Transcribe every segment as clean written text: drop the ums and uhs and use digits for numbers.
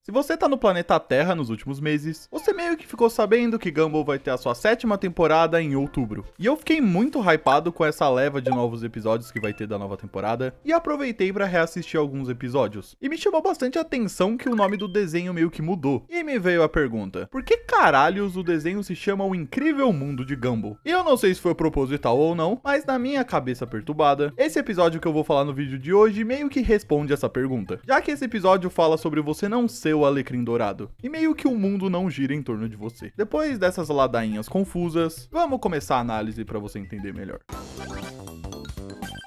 Se você tá no planeta Terra nos últimos meses, você meio que ficou sabendo que Gumball vai ter a sua 7ª temporada em outubro. E eu fiquei muito hypado com essa leva de novos episódios que vai ter da nova temporada, e aproveitei pra reassistir alguns episódios. E me chamou bastante a atenção que o nome do desenho meio que mudou. E me veio a pergunta, por que caralhos o desenho se chama O Incrível Mundo de Gumball? E eu não sei se foi proposital ou não, mas na minha cabeça perturbada, esse episódio que eu vou falar no vídeo de hoje meio que responde essa pergunta. Já que esse episódio fala sobre você não ser o alecrim dourado, e meio que o mundo não gira em torno de você. Depois dessas ladainhas confusas, vamos começar a análise pra você entender melhor.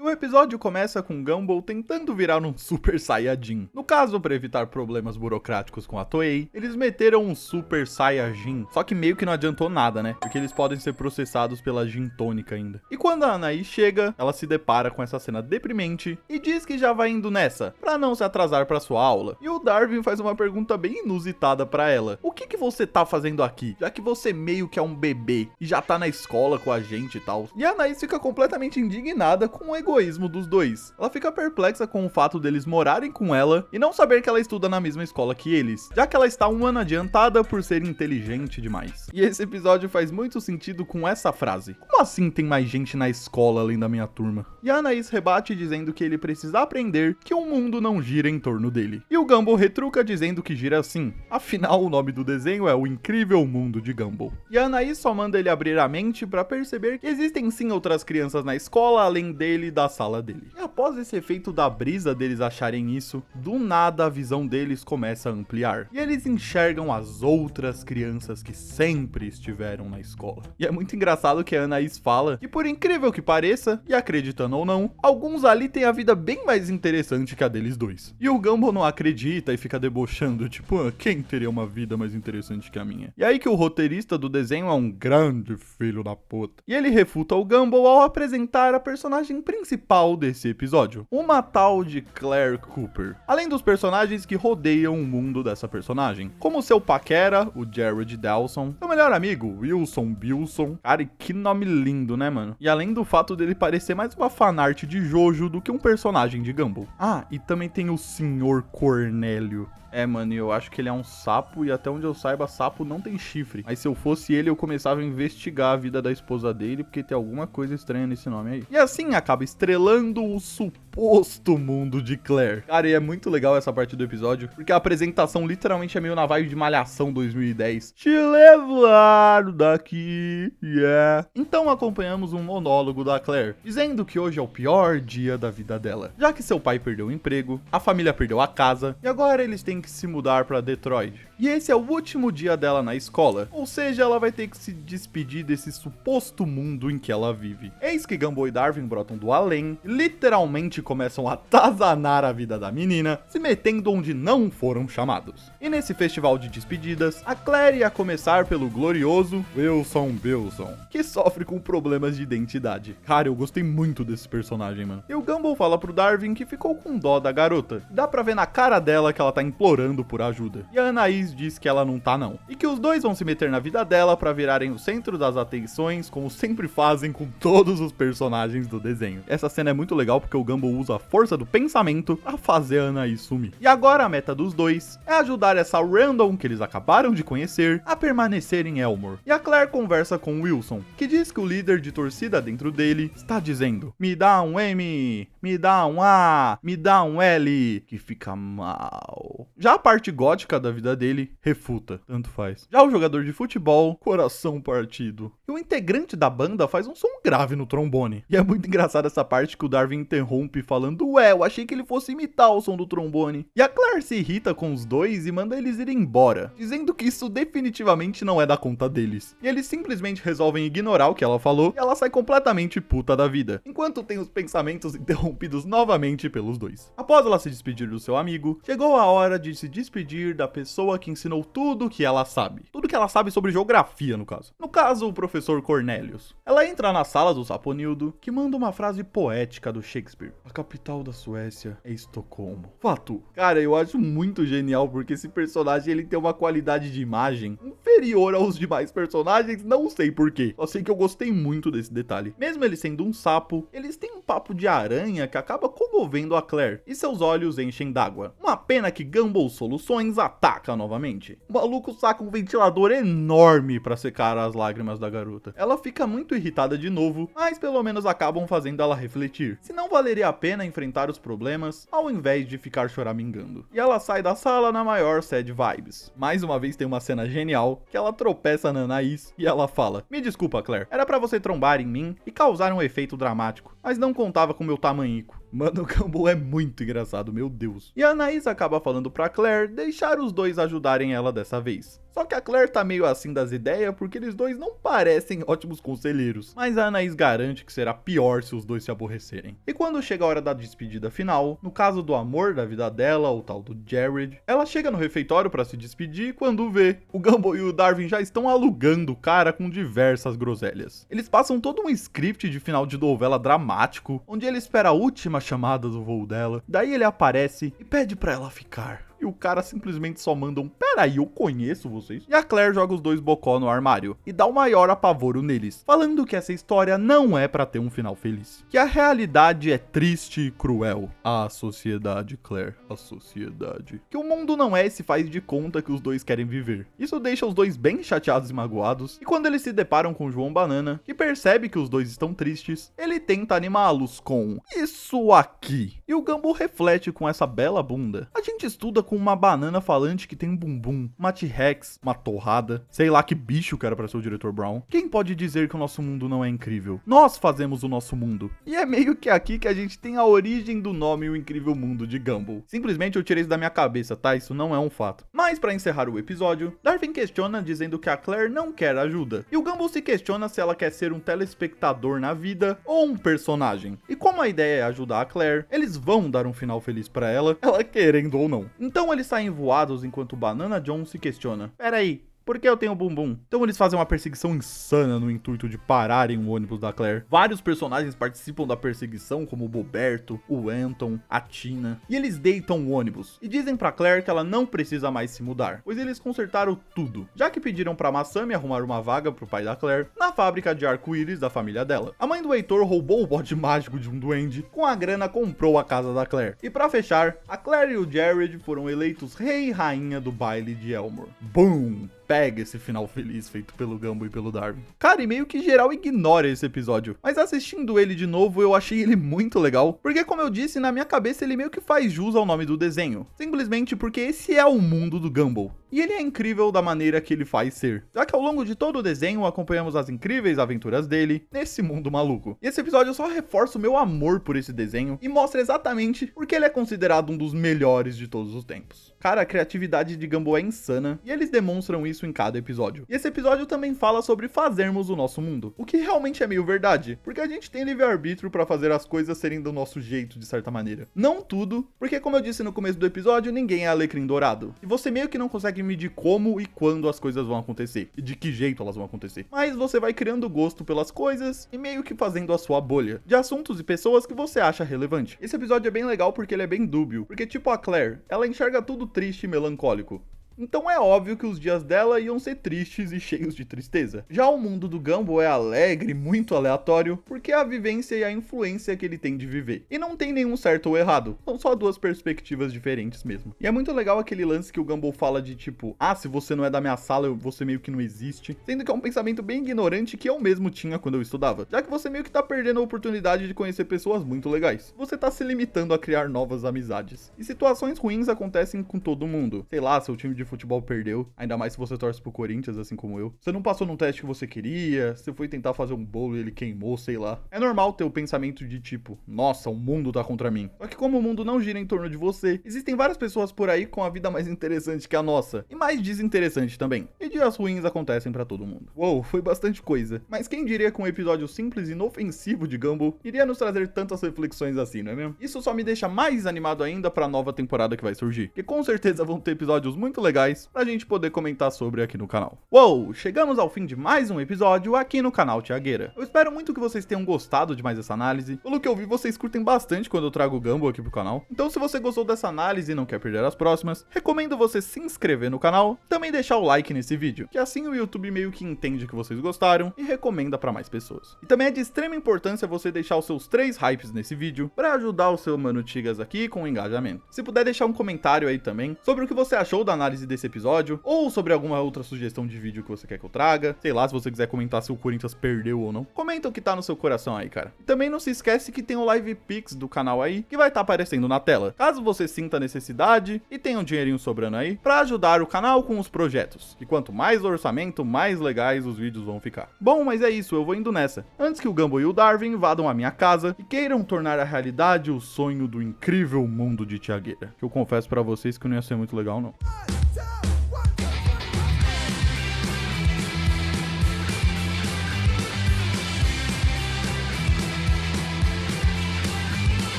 O episódio começa com Gumball tentando virar um Super Saiyajin. No caso, para evitar problemas burocráticos com a Toei, eles meteram um Super Saiyajin, só que meio que não adiantou nada, né? Porque eles podem ser processados pela Gin Tônica ainda. E quando a Anaí chega, ela se depara com essa cena deprimente e diz que já vai indo nessa, pra não se atrasar pra sua aula. E o Darwin faz uma pergunta bem inusitada pra ela. O que você tá fazendo aqui? Já que você meio que é um bebê e já tá na escola com a gente e tal. E a Anaí fica completamente indignada com o egoísmo dos dois. Ela fica perplexa com o fato deles morarem com ela e não saber que ela estuda na mesma escola que eles, já que ela está um ano adiantada por ser inteligente demais. E esse episódio faz muito sentido com essa frase. Como assim tem mais gente na escola além da minha turma? E a Anaís rebate dizendo que ele precisa aprender que o mundo não gira em torno dele. E o Gumball retruca dizendo que gira sim. Afinal, o nome do desenho é O Incrível Mundo de Gumball. E a Anaís só manda ele abrir a mente para perceber que existem sim outras crianças na escola além dele e da sala dele. E após esse efeito da brisa deles acharem isso, do nada a visão deles começa a ampliar. E eles enxergam as outras crianças que sempre estiveram na escola. E é muito engraçado que a Anaís fala que, por incrível que pareça, e acreditando ou não, alguns ali têm a vida bem mais interessante que a deles dois. E o Gumball não acredita e fica debochando, tipo, quem teria uma vida mais interessante que a minha? E aí que o roteirista do desenho é um grande filho da puta. E ele refuta o Gumball ao apresentar a personagem principal desse episódio, uma tal de Claire Cooper, além dos personagens que rodeiam o mundo dessa personagem, como seu paquera, o Jared Dawson, seu melhor amigo, Wilson Bilson. Cara, que nome lindo, né, mano? E além do fato dele parecer mais uma fanart de Jojo do que um personagem de Gumball. Ah, e também tem o Sr. Cornélio. É, mano, eu acho que ele é um sapo e até onde eu saiba, sapo não tem chifre. Mas se eu fosse ele, eu começava a investigar a vida da esposa dele, porque tem alguma coisa estranha nesse nome aí. E assim acaba estrelando o suposto mundo de Claire. Cara, e é muito legal essa parte do episódio, porque a apresentação literalmente é meio na vibe de Malhação 2010. Te levaram daqui, yeah. Então acompanhamos um monólogo da Claire, dizendo que hoje é o pior dia da vida dela, já que seu pai perdeu o emprego, a família perdeu a casa, e agora eles têm que se mudar para Detroit. E esse é o último dia dela na escola, ou seja, ela vai ter que se despedir desse suposto mundo em que ela vive. Eis que Gumball e Darwin brotam do além, e literalmente começam a atazanar a vida da menina, se metendo onde não foram chamados. E nesse festival de despedidas, a Claire ia começar pelo glorioso Wilson Bilson, que sofre com problemas de identidade. Cara, eu gostei muito desse personagem, mano. E o Gumball fala pro Darwin que ficou com dó da garota. Dá pra ver na cara dela que ela tá implorando por ajuda. E a Anaís diz que ela não tá não. E que os dois vão se meter na vida dela pra virarem o centro das atenções, como sempre fazem com todos os personagens do desenho. Essa cena é muito legal porque o Gumball usa a força do pensamento pra fazer a Anaís sumir. E agora a meta dos dois é ajudar essa random que eles acabaram de conhecer a permanecer em Elmore. E a Claire conversa com o Wilson, que diz que o líder de torcida dentro dele está dizendo: me dá um M, me dá um A, me dá um L, que fica mal. Já a parte gótica da vida dele refuta, tanto faz. Já o jogador de futebol, coração partido. E o integrante da banda faz um som grave no trombone. E é muito engraçado essa parte que o Darwin interrompe falando: ué, eu achei que ele fosse imitar o som do trombone. E a Claire se irrita com os dois e manda eles irem embora, dizendo que isso definitivamente não é da conta deles. E eles simplesmente resolvem ignorar o que ela falou e ela sai completamente puta da vida, enquanto tem os pensamentos interrompidos novamente pelos dois. Após ela se despedir do seu amigo, chegou a hora de se despedir da pessoa que ensinou tudo que ela sabe. Tudo que ela sabe sobre geografia, no caso. No caso, o professor Cornelius. Ela entra na sala do Saponildo, que manda uma frase poética do Shakespeare. A capital da Suécia é Estocolmo. Fato. Cara, eu acho muito genial porque esse personagem ele tem uma qualidade de imagem inferior aos demais personagens, não sei porquê. Só sei que eu gostei muito desse detalhe. Mesmo ele sendo um sapo, eles têm um papo de aranha que acaba comovendo a Claire e seus olhos enchem d'água. Uma pena que Gumball Soluções ataca novamente. O maluco saca um ventilador enorme pra secar as lágrimas da garota. Ela fica muito irritada de novo, mas pelo menos acabam fazendo ela refletir. Se não valeria a pena enfrentar os problemas, ao invés de ficar choramingando. E ela sai da sala na maior sad vibes. Mais uma vez tem uma cena genial, que ela tropeça na Anaís e ela fala: "Me desculpa, Claire, era pra você trombar em mim e causar um efeito dramático, mas não contava com meu tamanhico." Mano, o Gumball é muito engraçado, meu Deus. E a Anaís acaba falando pra Claire deixar os dois ajudarem ela dessa vez. Só que a Claire tá meio assim das ideias porque eles dois não parecem ótimos conselheiros. Mas a Anaís garante que será pior se os dois se aborrecerem. E quando chega a hora da despedida final, no caso do amor da vida dela, o tal do Jared, ela chega no refeitório pra se despedir quando vê o Gumball e o Darwin já estão alugando o cara com diversas groselhas. Eles passam todo um script de final de novela dramático, onde ele espera a última chamada do voo dela, daí ele aparece e pede pra ela ficar. E o cara simplesmente só manda um "peraí, eu conheço vocês." E a Claire joga os dois bocó no armário e dá o maior apavoro neles, falando que essa história não é pra ter um final feliz. Que a realidade é triste e cruel. A sociedade, Claire, a sociedade. Que o mundo não é esse faz de conta que os dois querem viver. Isso deixa os dois bem chateados e magoados. E quando eles se deparam com João Banana, que percebe que os dois estão tristes, ele tenta animá-los com "isso aqui." E o Gumball reflete com essa bela bunda. A gente estuda com uma banana falante que tem um bumbum, uma T-Rex, uma torrada, sei lá que bicho que era pra ser o diretor Brown. Quem pode dizer que o nosso mundo não é incrível? Nós fazemos o nosso mundo. E é meio que aqui que a gente tem a origem do nome O Incrível Mundo de Gumball. Simplesmente eu tirei isso da minha cabeça, tá? Isso não é um fato. Mas pra encerrar o episódio, Darwin questiona dizendo que a Claire não quer ajuda. E o Gumball se questiona se ela quer ser um telespectador na vida ou um personagem. E como a ideia é ajudar a Claire, eles vão dar um final feliz pra ela querendo ou não. Então eles saem voados enquanto Banana John se questiona: "Peraí, por que eu tenho bumbum?" Então eles fazem uma perseguição insana no intuito de pararem o ônibus da Claire. Vários personagens participam da perseguição, como o Boberto, o Anton, a Tina. E eles deitam o ônibus e dizem pra Claire que ela não precisa mais se mudar, pois eles consertaram tudo, já que pediram pra Masami arrumar uma vaga pro pai da Claire na fábrica de arco-íris da família dela. A mãe do Heitor roubou o bote mágico de um duende, com a grana comprou a casa da Claire. E pra fechar, a Claire e o Jared foram eleitos rei e rainha do baile de Elmore. Boom! Pega esse final feliz feito pelo Gumball e pelo Darwin. Cara, e meio que geral ignora esse episódio, mas assistindo ele de novo eu achei ele muito legal, porque como eu disse, na minha cabeça ele meio que faz jus ao nome do desenho, simplesmente porque esse é o mundo do Gumball. E ele é incrível da maneira que ele faz ser, já que ao longo de todo o desenho acompanhamos as incríveis aventuras dele nesse mundo maluco. E esse episódio só reforça o meu amor por esse desenho e mostra exatamente porque ele é considerado um dos melhores de todos os tempos. Cara, a criatividade de Gumball é insana e eles demonstram isso em cada episódio. E esse episódio também fala sobre fazermos o nosso mundo, o que realmente é meio verdade, porque a gente tem livre-arbítrio pra fazer as coisas serem do nosso jeito de certa maneira. Não tudo, porque como eu disse no começo do episódio, ninguém é alecrim dourado. E você meio que não consegue medir como e quando as coisas vão acontecer, e de que jeito elas vão acontecer. Mas você vai criando gosto pelas coisas e meio que fazendo a sua bolha de assuntos e pessoas que você acha relevante. Esse episódio é bem legal porque ele é bem dúbio, porque tipo a Claire, ela enxerga tudo triste e melancólico. Então é óbvio que os dias dela iam ser tristes e cheios de tristeza. Já o mundo do Gumball é alegre, muito aleatório, porque é a vivência e a influência que ele tem de viver. E não tem nenhum certo ou errado, são só duas perspectivas diferentes mesmo. E é muito legal aquele lance que o Gumball fala de tipo, se você não é da minha sala, você meio que não existe. Sendo que é um pensamento bem ignorante que eu mesmo tinha quando eu estudava. Já que você meio que tá perdendo a oportunidade de conhecer pessoas muito legais. Você tá se limitando a criar novas amizades. E situações ruins acontecem com todo mundo. Sei lá, seu time de futebol perdeu, ainda mais se você torce pro Corinthians, assim como eu. Você não passou num teste que você queria, você foi tentar fazer um bolo e ele queimou, sei lá. É normal ter o pensamento de tipo, nossa, o mundo tá contra mim. Só que como o mundo não gira em torno de você, existem várias pessoas por aí com a vida mais interessante que a nossa, e mais desinteressante também. E dias ruins acontecem pra todo mundo. Uou, foi bastante coisa. Mas quem diria que um episódio simples e inofensivo de Gumball iria nos trazer tantas reflexões assim, não é mesmo? Isso só me deixa mais animado ainda pra nova temporada que vai surgir, que com certeza vão ter episódios muito legais legais pra gente poder comentar sobre aqui no canal. Uou, chegamos ao fim de mais um episódio aqui no canal Thiagueira. Eu espero muito que vocês tenham gostado de mais essa análise. Pelo que eu vi, vocês curtem bastante quando eu trago o Gumball aqui pro canal. Então se você gostou dessa análise e não quer perder as próximas, recomendo você se inscrever no canal e também deixar o like nesse vídeo, que assim o YouTube meio que entende que vocês gostaram e recomenda pra mais pessoas. E também é de extrema importância você deixar os seus 3 hypes nesse vídeo pra ajudar o seu Mano Tigas aqui com o engajamento. Se puder deixar um comentário aí também sobre o que você achou da análise desse episódio, ou sobre alguma outra sugestão de vídeo que você quer que eu traga, sei lá, se você quiser comentar se o Corinthians perdeu ou não, comenta o que tá no seu coração aí, cara. E também não se esquece que tem o Live Pix do canal aí, que vai estar aparecendo na tela, caso você sinta necessidade e tenha um dinheirinho sobrando aí, pra ajudar o canal com os projetos, e quanto mais orçamento, mais legais os vídeos vão ficar. Bom, mas é isso, eu vou indo nessa, antes que o Gumball e o Darwin invadam a minha casa e queiram tornar a realidade o sonho do incrível mundo de Thiagueira, que eu confesso pra vocês que não ia ser muito legal não.